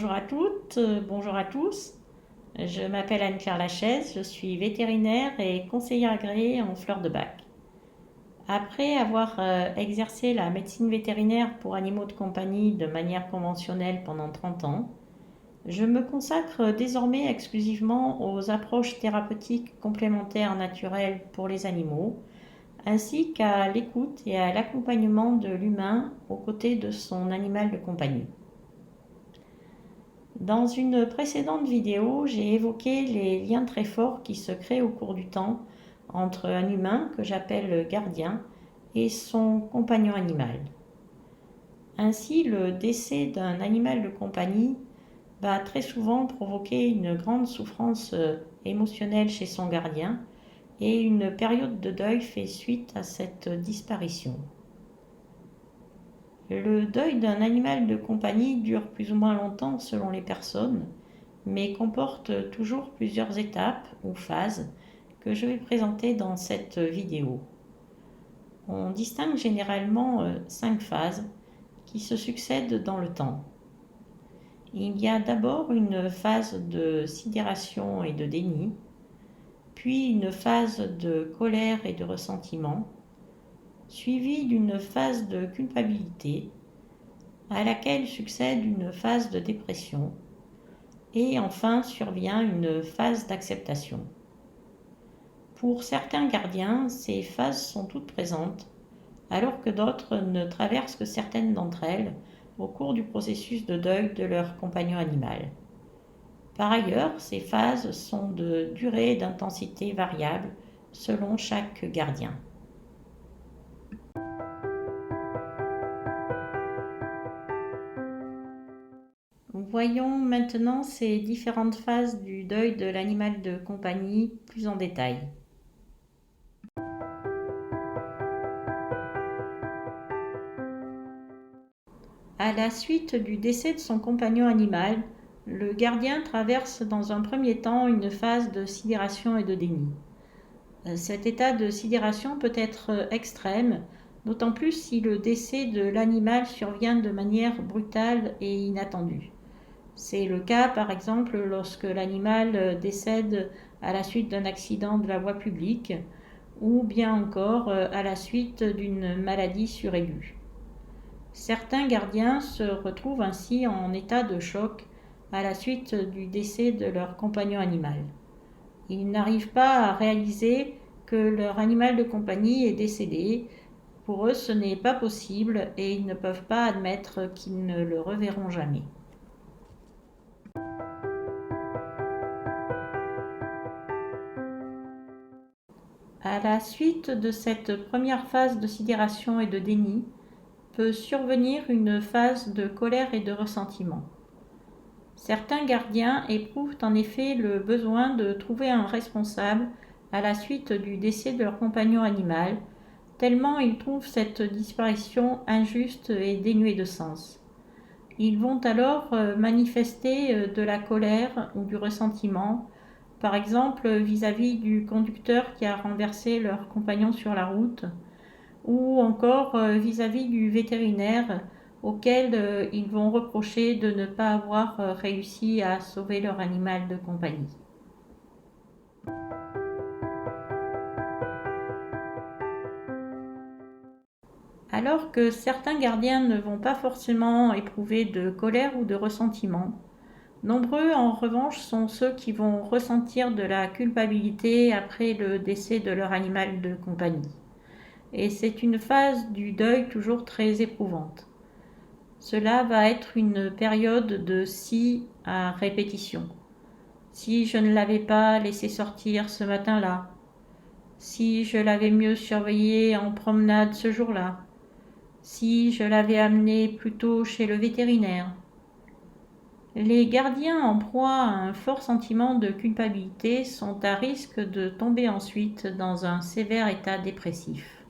Bonjour à toutes, bonjour à tous. Je m'appelle Anne-Claire Lachaise, je suis vétérinaire et conseillère agréée en fleurs de bac. Après avoir exercé la médecine vétérinaire pour animaux de compagnie de manière conventionnelle pendant 30 ans, je me consacre désormais exclusivement aux approches thérapeutiques complémentaires naturelles pour les animaux, ainsi qu'à l'écoute et à l'accompagnement de l'humain aux côtés de son animal de compagnie. Dans une précédente vidéo, j'ai évoqué les liens très forts qui se créent au cours du temps entre un humain, que j'appelle gardien, et son compagnon animal. Ainsi, le décès d'un animal de compagnie va très souvent provoquer une grande souffrance émotionnelle chez son gardien et une période de deuil fait suite à cette disparition. Le deuil d'un animal de compagnie dure plus ou moins longtemps selon les personnes, mais comporte toujours plusieurs étapes ou phases que je vais présenter dans cette vidéo. On distingue généralement 5 phases qui se succèdent dans le temps. Il y a d'abord une phase de sidération et de déni, puis une phase de colère et de ressentiment, suivie d'une phase de culpabilité, à laquelle succède une phase de dépression, et enfin survient une phase d'acceptation. Pour certains gardiens, ces phases sont toutes présentes, alors que d'autres ne traversent que certaines d'entre elles au cours du processus de deuil de leur compagnon animal. Par ailleurs, ces phases sont de durée et d'intensité variables selon chaque gardien. Voyons maintenant ces différentes phases du deuil de l'animal de compagnie plus en détail. À la suite du décès de son compagnon animal, le gardien traverse dans un premier temps une phase de sidération et de déni. Cet état de sidération peut être extrême, d'autant plus si le décès de l'animal survient de manière brutale et inattendue. C'est le cas par exemple lorsque l'animal décède à la suite d'un accident de la voie publique ou bien encore à la suite d'une maladie suraiguë. Certains gardiens se retrouvent ainsi en état de choc à la suite du décès de leur compagnon animal. Ils n'arrivent pas à réaliser que leur animal de compagnie est décédé. Pour eux, ce n'est pas possible et ils ne peuvent pas admettre qu'ils ne le reverront jamais. À la suite de cette première phase de sidération et de déni, peut survenir une phase de colère et de ressentiment. Certains gardiens éprouvent en effet le besoin de trouver un responsable à la suite du décès de leur compagnon animal, tellement ils trouvent cette disparition injuste et dénuée de sens. Ils vont alors manifester de la colère ou du ressentiment, par exemple vis-à-vis du conducteur qui a renversé leur compagnon sur la route, ou encore vis-à-vis du vétérinaire auquel ils vont reprocher de ne pas avoir réussi à sauver leur animal de compagnie. Alors que certains gardiens ne vont pas forcément éprouver de colère ou de ressentiment, nombreux en revanche sont ceux qui vont ressentir de la culpabilité après le décès de leur animal de compagnie. Et c'est une phase du deuil toujours très éprouvante. Cela va être une période de si à répétition. Si je ne l'avais pas laissé sortir ce matin-là, si je l'avais mieux surveillé en promenade ce jour-là, si je l'avais amené plus tôt chez le vétérinaire. Les gardiens en proie à un fort sentiment de culpabilité sont à risque de tomber ensuite dans un sévère état dépressif.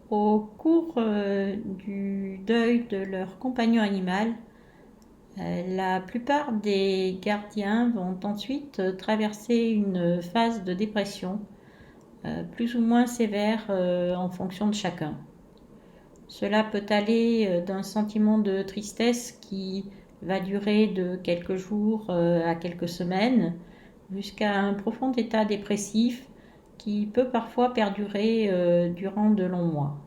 Au cours du deuil de leur compagnon animal, la plupart des gardiens vont ensuite traverser une phase de dépression plus ou moins sévères en fonction de chacun. Cela peut aller d'un sentiment de tristesse qui va durer de quelques jours à quelques semaines, jusqu'à un profond état dépressif qui peut parfois perdurer durant de longs mois.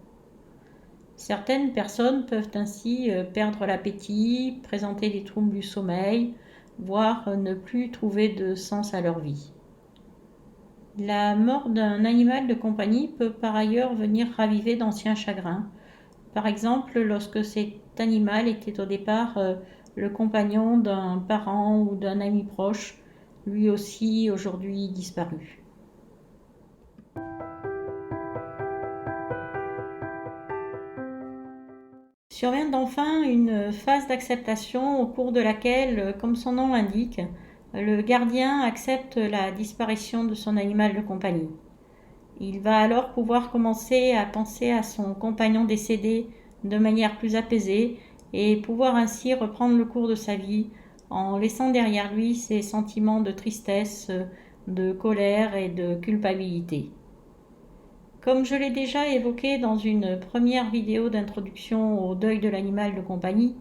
Certaines personnes peuvent ainsi perdre l'appétit, présenter des troubles du sommeil, voire ne plus trouver de sens à leur vie. La mort d'un animal de compagnie peut par ailleurs venir raviver d'anciens chagrins. Par exemple, lorsque cet animal était au départ le compagnon d'un parent ou d'un ami proche, lui aussi aujourd'hui disparu. Survient enfin une phase d'acceptation au cours de laquelle, comme son nom l'indique, le gardien accepte la disparition de son animal de compagnie. Il va alors pouvoir commencer à penser à son compagnon décédé de manière plus apaisée et pouvoir ainsi reprendre le cours de sa vie en laissant derrière lui ses sentiments de tristesse, de colère et de culpabilité. Comme je l'ai déjà évoqué dans une première vidéo d'introduction au deuil de l'animal de compagnie,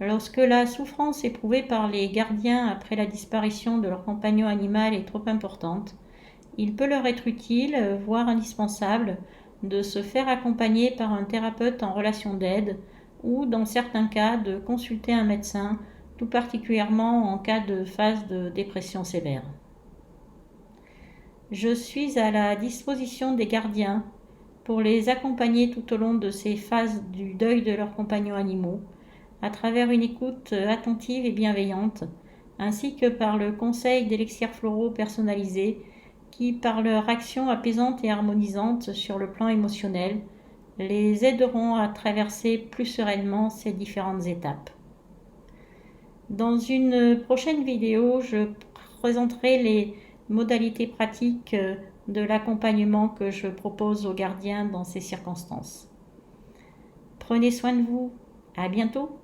lorsque la souffrance éprouvée par les gardiens après la disparition de leur compagnon animal est trop importante, il peut leur être utile, voire indispensable, de se faire accompagner par un thérapeute en relation d'aide ou, dans certains cas, de consulter un médecin, tout particulièrement en cas de phase de dépression sévère. Je suis à la disposition des gardiens pour les accompagner tout au long de ces phases du deuil de leurs compagnons animaux, à travers une écoute attentive et bienveillante, ainsi que par le conseil d'élixirs floraux personnalisés qui, par leur action apaisante et harmonisante sur le plan émotionnel, les aideront à traverser plus sereinement ces différentes étapes. Dans une prochaine vidéo, je présenterai les modalités pratiques de l'accompagnement que je propose aux gardiens dans ces circonstances. Prenez soin de vous. À bientôt.